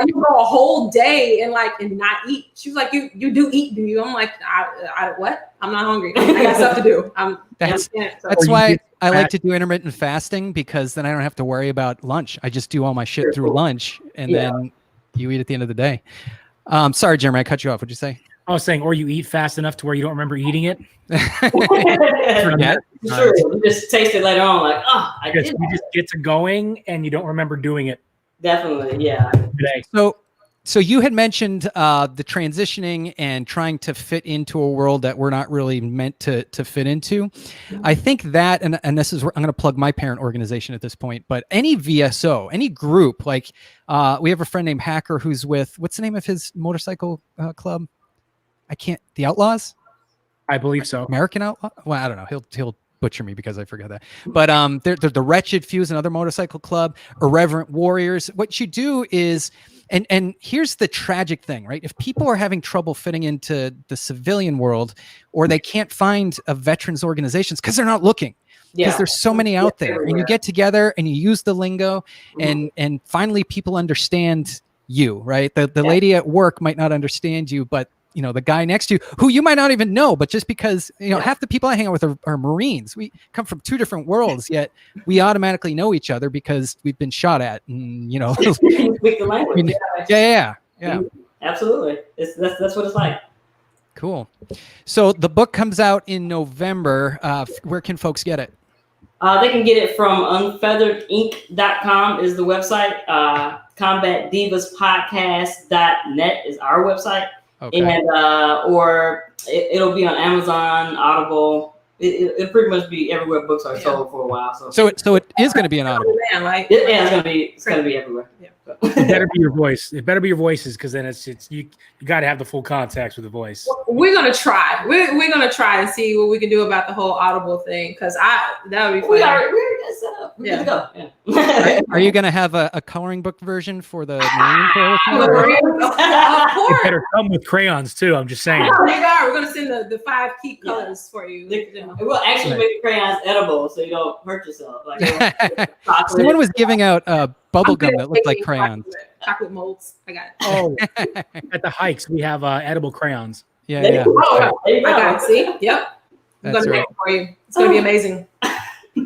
"You go a whole day and not eat." She was like, "You do eat, do you?" I'm like, I what? I'm not hungry. I got stuff to do. That's Or you why get I like to do intermittent fasting, because then I don't have to worry about lunch. I just do all my shit through lunch, and then you eat at the end of the day. Sorry, Jeremy, I cut you off. What'd you say? I was saying, or you eat fast enough to where you don't remember eating it. Forget. Sure, you just taste it later on, like, I did. You just get to going and you don't remember doing it Definitely, yeah. today. So you had mentioned the transitioning and trying to fit into a world that we're not really meant to fit into. I think that, and this is where I'm going to plug my parent organization at this point, but any VSO, any group, like we have a friend named Hacker who's with, what's the name of his motorcycle club? The Outlaws? I believe so. American Outlaw? Well, I don't know. He'll butcher me because I forgot that. But they're the Wretched Few is another motorcycle club. Irreverent Warriors. What you do is, and here's the tragic thing, right? If people are having trouble fitting into the civilian world, or they can't find a veterans organizations because they're not looking, because there's so many out there, and you get together and you use the lingo, and finally people understand you, right? The lady at work might not understand you, but the guy next to you, who you might not even know, but just because, half the people I hang out with are Marines. We come from two different worlds, yet we automatically know each other because we've been shot at. And, Speak the language. Yeah. Absolutely. That's what it's like. Cool. So the book comes out in November. Where can folks get it? They can get it from unfeatheredink.com is the website. Combat Divas Podcast.net is our website. Okay. And or it'll be on Amazon, Audible. It'll pretty much be everywhere books are sold for a while. So it is going to be an Audible. It's gonna be everywhere. Yeah. It better be your voice. It better be your voices, because then it's you got to have the full context with the voice. We're gonna try. We're gonna try and see what we can do about the whole Audible thing, because that would be fun. We're set up. We're good to go. Yeah. Are you going to have a coloring book version for the Marine Corps? Of course. It better come with crayons too. I'm just saying. We're gonna send the 5 key colors for you. It will actually make the crayons edible, so you don't hurt yourself. Like someone was giving out bubble gum that looked like crayons. Chocolate molds. I got it. Oh, at the hikes we have edible crayons. Yeah. Oh, okay. See? Yep. I'm That's gonna right. make it for you. It's gonna be amazing.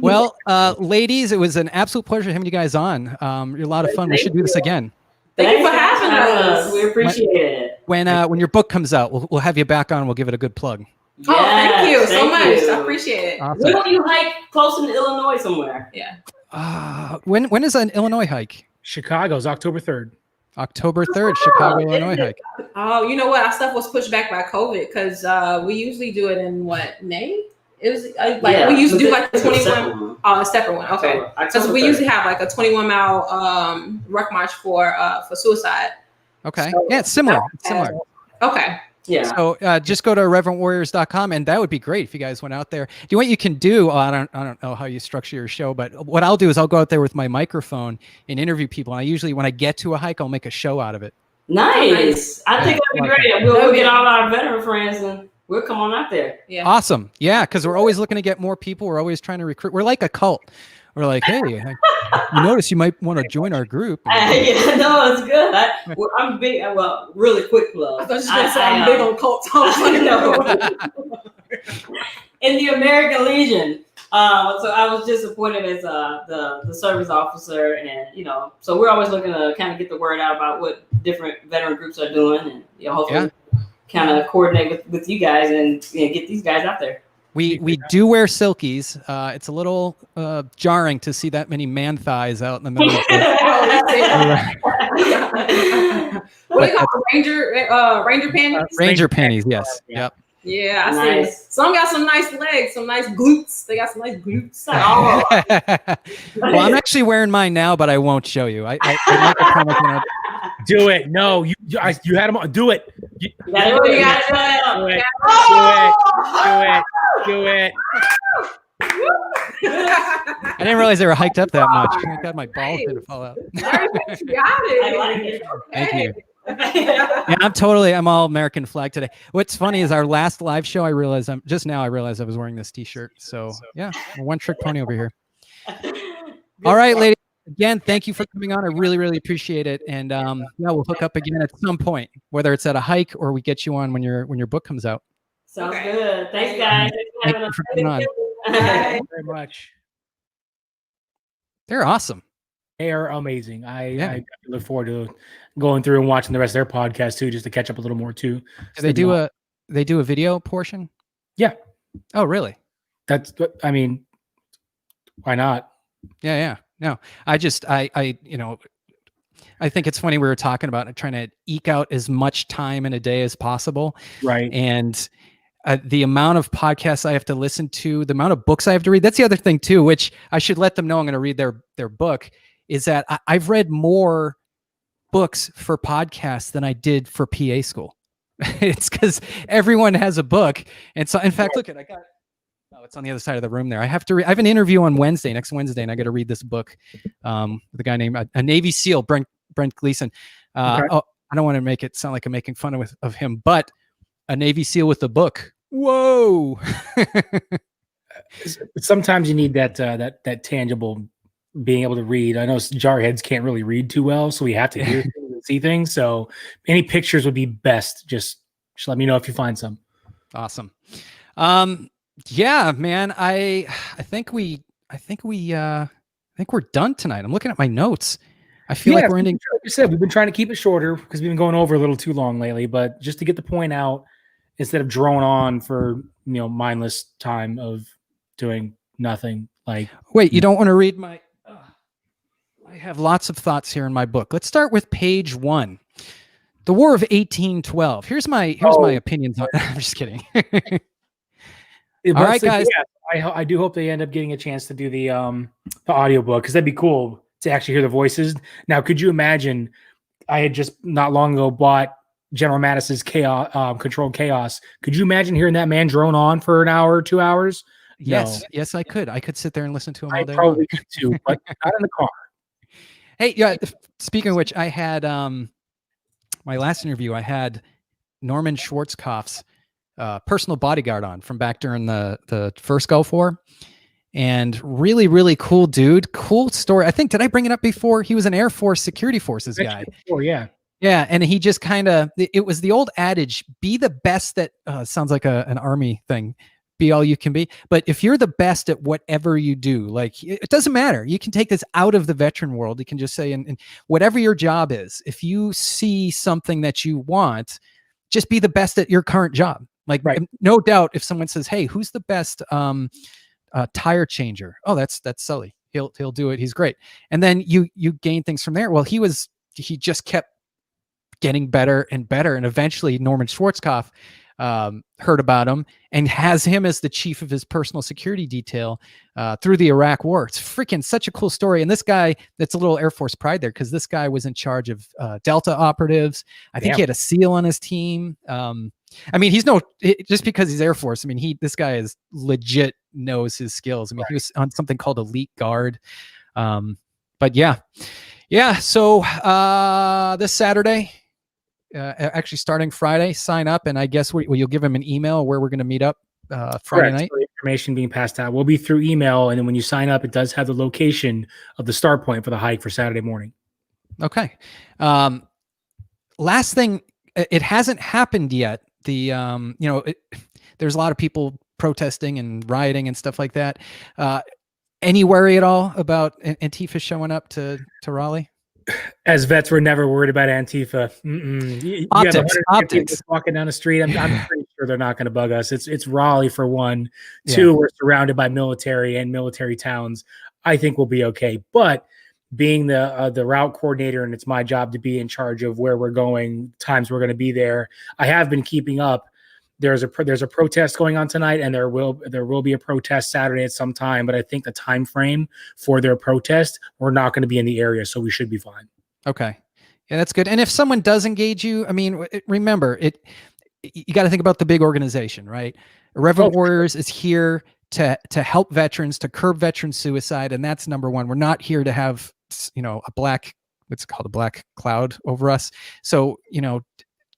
Well, ladies, it was an absolute pleasure having you guys on. You're a lot of fun. We should do this again. Thank you for having us. We appreciate it. When your book comes out, we'll have you back on. We'll give it a good plug. Thank you so much. I appreciate it. Awesome. When do you hike close in Illinois somewhere? Yeah. When is an Illinois hike? Chicago's October 3rd. October 3rd, Chicago, Illinois hike. Oh, you know what? Our stuff was pushed back by COVID, because we usually do it in May? It was we used to do like the 21. Oh, a separate one. Okay. Because we usually have like a 21-mile ruck march for suicide. Okay. So, yeah, it's similar. Okay. Yeah. So just go to irreverentwarriors.com, and that would be great if you guys went out there. Do you know what you can do? I don't know how you structure your show, but what I'll do is I'll go out there with my microphone and interview people. And I usually, when I get to a hike, I'll make a show out of it. Nice. I think that'd be great. We'll get all our veteran friends and we'll come on out there. Yeah. Awesome. Yeah, because we're always looking to get more people. We're always trying to recruit. We're like a cult. We're like, hey, you notice you might want to join our group. Yeah, no, it's good. I'm big. Well, really quick plug. I thought you were going to say I'm big on cults. In the American Legion. So I was just appointed as the service officer, and so we're always looking to kind of get the word out about what different veteran groups are doing, and hopefully kind of coordinate with you guys and get these guys out there. We do wear silkies. It's a little jarring to see that many man thighs out in the middle of what do you call Ranger panties? Ranger panties, yes. Yep. Yeah, I see. Some got some nice legs, some nice glutes. They got some nice glutes. Well, I'm actually wearing mine now, but I won't show you. I make a promise. Do it. No, you had them on. Do it. You gotta do it. Do it. I didn't realize they were hiked up that much. I got my balls going to fall out. Got it. I like it. Thank you. Yeah, I'm all American flag today. What's funny is our last live show, I realized I was wearing this t-shirt. So yeah, I'm a one trick pony over here. All right, ladies. Again, thank you for coming on. I really, really appreciate it. And we'll hook up again at some point, whether it's at a hike or we get you on when your book comes out. Sounds good. Thanks, guys. Thank you for coming on. Thank you very much. They're awesome. They are amazing. I look forward to going through and watching the rest of their podcast too, just to catch up a little more too. Do they do a video portion? Yeah. Oh, really? Why not? Yeah. No, I think it's funny we were talking about trying to eke out as much time in a day as possible. Right. And the amount of podcasts I have to listen to, the amount of books I have to read. That's the other thing too, which I should let them know I'm going to read their book, is that I've read more books for podcasts than I did for PA school. It's because everyone has a book. And so, in fact, look, it's on the other side of the room there. I have an interview on next Wednesday, and I got to read this book with a guy named a Navy SEAL, Brent Gleason. I don't want to make it sound like I'm making fun of him, but a Navy SEAL with a book. Whoa. Sometimes you need that tangible being able to read. I know jarheads can't really read too well, so we have to hear things and see things. So any pictures would be best. Just let me know if you find some. Awesome. Yeah, man. I think we're done tonight. I'm looking at my notes. I feel like we're ending. Like you said, we've been trying to keep it shorter because we've been going over a little too long lately. But just to get the point out, instead of drone on for mindless time of doing nothing. Like, wait, you don't want to read my? I have lots of thoughts here in my book. Let's start with page 1. The War of 1812. Here's my opinions on. I'm just kidding. All right, guys. Yeah, I do hope they end up getting a chance to do the audiobook, because that'd be cool to actually hear the voices. Now, could you imagine? I had just not long ago bought General Mattis's Controlled Chaos. Could you imagine hearing that man drone on for an hour or 2 hours? Yes, I could. I could sit there and listen to him all day. I probably could too, but not in the car. Hey, yeah. Speaking of which, I had my last interview. I had Norman Schwarzkopf's personal bodyguard on from back during the first Gulf War, and really, really cool dude. Cool story. I think, did I bring it up before? He was an Air Force security forces guy. Oh yeah. Yeah. And he just it was the old adage, be the best that sounds like an army thing. Be all you can be. But if you're the best at whatever you do, like, it doesn't matter. You can take this out of the veteran world. You can just say, and whatever your job is, if you see something that you want, just be the best at your current job. Like, right. No doubt, if someone says, "Hey, who's the best tire changer?" Oh, that's Sully. He'll do it. He's great. And then you gain things from there. Well, he just kept getting better and better, and eventually Norman Schwarzkopf heard about him and has him as the chief of his personal security detail through the Iraq War. It's freaking such a cool story. And this guy, that's a little Air Force pride there, because this guy was in charge of Delta operatives. I think he had a SEAL on his team. I mean, just because he's Air Force. I mean, this guy is legit knows his skills. I mean, he was on something called Elite Guard. But yeah. So this Saturday, actually starting Friday, sign up, and I guess you'll give them an email where we're going to meet up Friday night. So the information being passed out will be through email, and then when you sign up, it does have the location of the start point for the hike for Saturday morning. Okay. Last thing, it hasn't happened yet. There's a lot of people protesting and rioting and stuff like that. Any worry at all about Antifa showing up to Raleigh? As vets, we're never worried about Antifa. Optics. Walking down the street, I'm pretty sure they're not going to bug us. It's Raleigh for one. Two, we're surrounded by military and military towns. I think we'll be okay. But being the route coordinator, and it's my job to be in charge of where we're going, times we're going to be there, I have been keeping up. There's a protest going on tonight, and there will be a protest Saturday at some time. But I think the time frame for their protest, we're not going to be in the area, so we should be fine. Okay, Yeah, that's good. And if someone does engage you, I mean, remember you got to think about the big organization, right? Irreverent Warriors is here to help veterans, to curb veteran suicide, and that's number one. We're not here to have, a black cloud over us. So,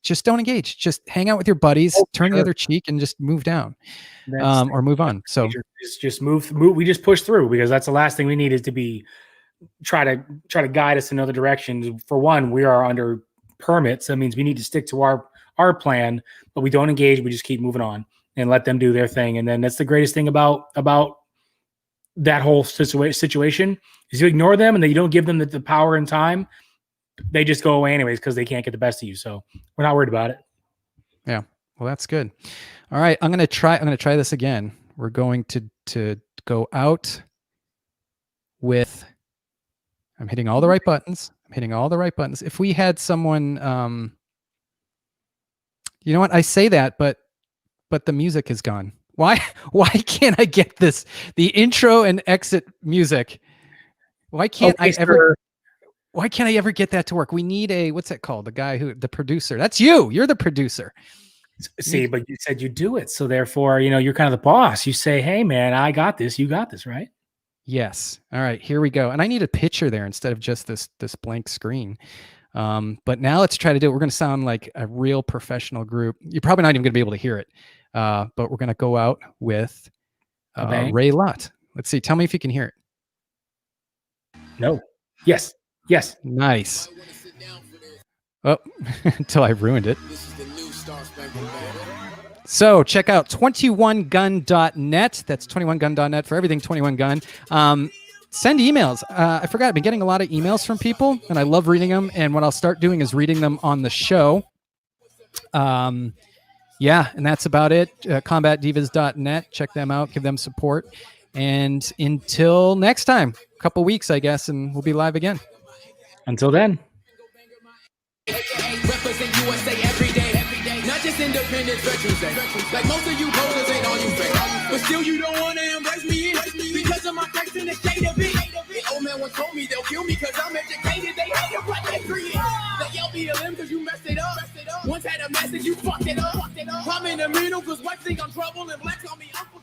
just don't engage. Just hang out with your buddies, turn the other cheek, and just move down, or move on. So just move. We just push through, because that's the last thing we need, is to be try to guide us in other directions. For one, we are under permits. That means we need to stick to our plan, but we don't engage. We just keep moving on and let them do their thing. And then that's the greatest thing about that whole situation is you ignore them and then you don't give them the power and time. They just go away anyways, because they can't get the best of you. So we're not worried about it. Yeah. Well, that's good. All right. I'm going to try this again. We're going to go out with, I'm hitting all the right buttons. If we had someone, you know what? I say that, but the music is gone. Why can't I get this? The intro and exit music. Why can't I ever get that to work? We need what's that called? The producer. That's you. You're the producer. See, but you said you do it. So therefore, you're kind of the boss. You say, hey man, I got this. You got this, right? Yes. All right, here we go. And I need a picture there instead of just this blank screen. But now let's try to do it. We're going to sound like a real professional group. You're probably not even going to be able to hear it. But we're going to go out with Ray Lott. Let's see. Tell me if you can hear it. No. Yes. Yes. Nice. Oh, until I ruined it. So check out 21gun.net. That's 21gun.net for everything 21 Gun. Send emails. I forgot. I've been getting a lot of emails from people, and I love reading them. And what I'll start doing is reading them on the show. Yeah, and that's about it. Combatdivas.net. Check them out. Give them support. And until next time, a couple weeks, I guess, and we'll be live again. Until then. Represent USA every day. Not just Independence Veterans Day. Like most of you voters ain't all you fake. But still you don't want to embrace me because of my text in the state of it. The old man once told me they'll kill me because I'm educated. They hate it, but they free it. They yell BLM because you messed it up. Once had a message, you fucked it up. I'm in the middle because whites think I'm trouble and blacks call me uncle.